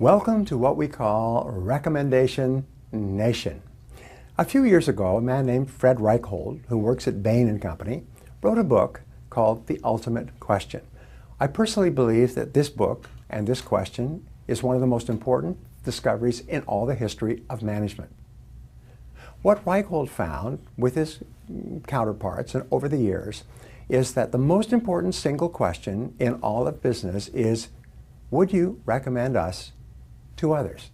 Welcome to what we call Recommendation Nation. A few years ago, a man named Fred Reichhold, who works at Bain & Company, wrote a book called The Ultimate Question. I personally believe that this book and this question is one of the most important discoveries in all the history of management. What Reichhold found with his counterparts and over the years is that the most important single question in all of business is, would you recommend us to others?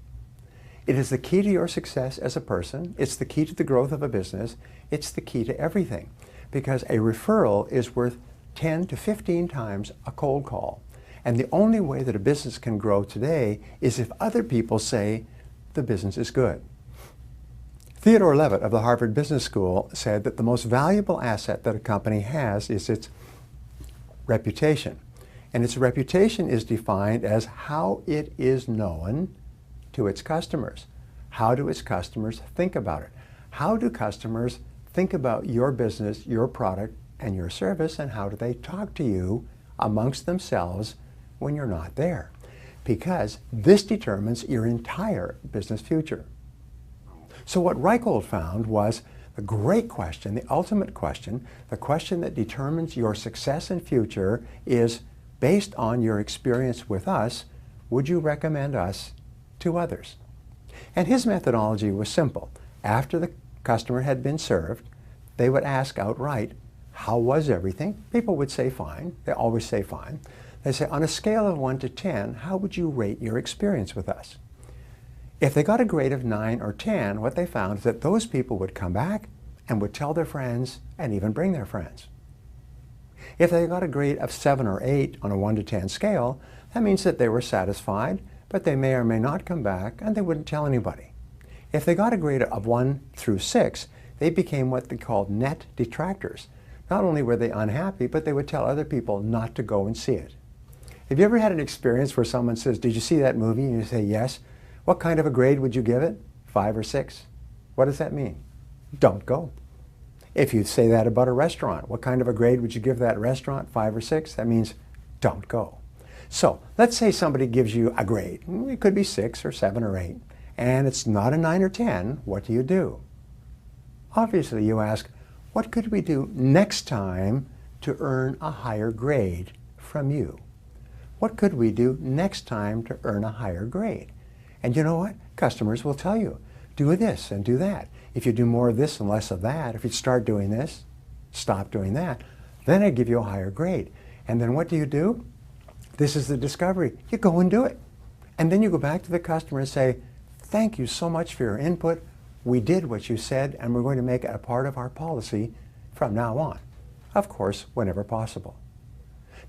It is the key to your success as a person. It's the key to the growth of a business. It's the key to everything, because a referral is worth 10 to 15 times a cold call. And the only way that a business can grow today is if other people say the business is good. Theodore Levitt of the Harvard Business School said that the most valuable asset that a company has is its reputation. And its reputation is defined as how it is known to its customers. How do its customers think about it? How do customers think about your business, your product, and your service, and how do they talk to you amongst themselves when you're not there? Because this determines your entire business future. So what Reichhold found was the great question, the ultimate question, the question that determines your success and future is, based on your experience with us, would you recommend us to others? And his methodology was simple. After the customer had been served, they would ask outright, how was everything? People would say fine. They always say fine. They say, on a scale of 1 to 10, how would you rate your experience with us? If they got a grade of 9 or 10, what they found is that those people would come back and would tell their friends and even bring their friends. If they got a grade of 7 or 8 on a 1 to 10 scale, that means that they were satisfied, but they may or may not come back and they wouldn't tell anybody. If they got a grade of 1 through 6, they became what they called net detractors. Not only were they unhappy, but they would tell other people not to go and see it. Have you ever had an experience where someone says, did you see that movie? And you say, yes. What kind of a grade would you give it? 5 or 6? What does that mean? Don't go. If you say that about a restaurant, what kind of a grade would you give that restaurant? 5 or 6? That means don't go. So let's say somebody gives you a grade. It could be 6 or 7 or 8, and it's not a 9 or 10. What do you do? Obviously, you ask, what could we do next time to earn a higher grade from you? What could we do next time to earn a higher grade? And you know what? Customers will tell you, do this and do that. If you do more of this and less of that, if you start doing this, stop doing that, then I give you a higher grade. And then what do? This is the discovery. You go and do it. And then you go back to the customer and say, thank you so much for your input. We did what you said, and we're going to make it a part of our policy from now on. Of course, whenever possible.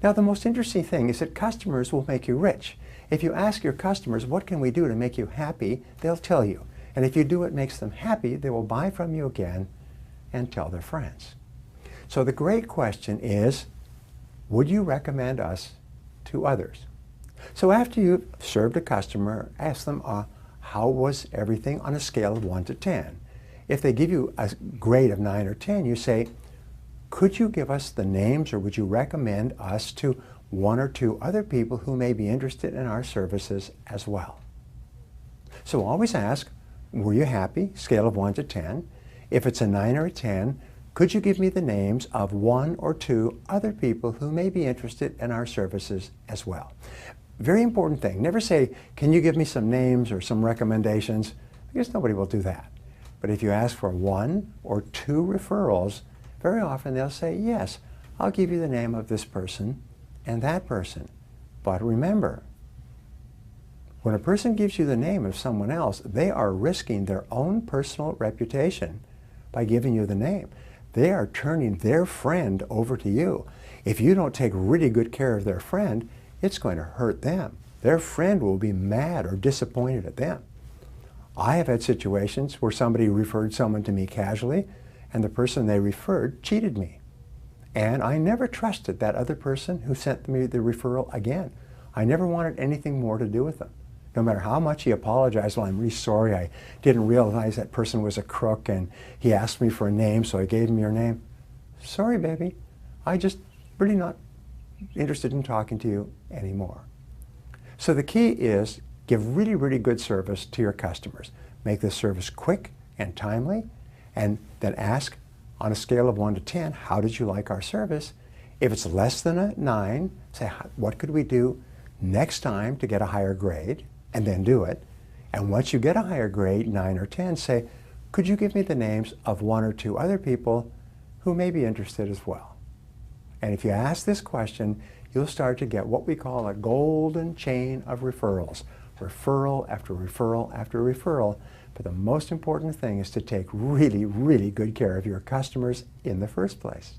Now, the most interesting thing is that customers will make you rich. If you ask your customers, what can we do to make you happy, they'll tell you. And if you do what makes them happy, they will buy from you again and tell their friends. So the great question is, would you recommend us to others? So after you've served a customer, ask them, how was everything on a scale of 1 to 10? If they give you a grade of 9 or 10, you say, could you give us the names, or would you recommend us to 1 or 2 other people who may be interested in our services as well? So always ask, were you happy? Scale of 1 to 10. If it's a 9 or a 10, could you give me the names of 1 or 2 other people who may be interested in our services as well? Very important thing. Never say, can you give me some names or some recommendations? Because nobody will do that. But if you ask for 1 or 2 referrals, very often they'll say, yes, I'll give you the name of this person and that person. But remember, when a person gives you the name of someone else, they are risking their own personal reputation by giving you the name. They are turning their friend over to you. If you don't take really good care of their friend, it's going to hurt them. Their friend will be mad or disappointed at them. I have had situations where somebody referred someone to me casually, and the person they referred cheated me. And I never trusted that other person who sent me the referral again. I never wanted anything more to do with them. No matter how much he apologized, well, I'm really sorry, I didn't realize that person was a crook, and he asked me for a name, so I gave him your name. Sorry, baby, I just really not interested in talking to you anymore. So the key is Give really, really good service to your customers. Make the service quick and timely, and then ask on a scale of 1 to 10, how did you like our service? If it's less than a 9, say, what could we do next time to get a higher grade? And then do it. And once you get a higher grade, 9 or 10, say, could you give me the names of 1 or 2 other people who may be interested as well? And if you ask this question, you'll start to get what we call a golden chain of referrals. Referral after referral after referral. But the most important thing is to take really, really good care of your customers in the first place.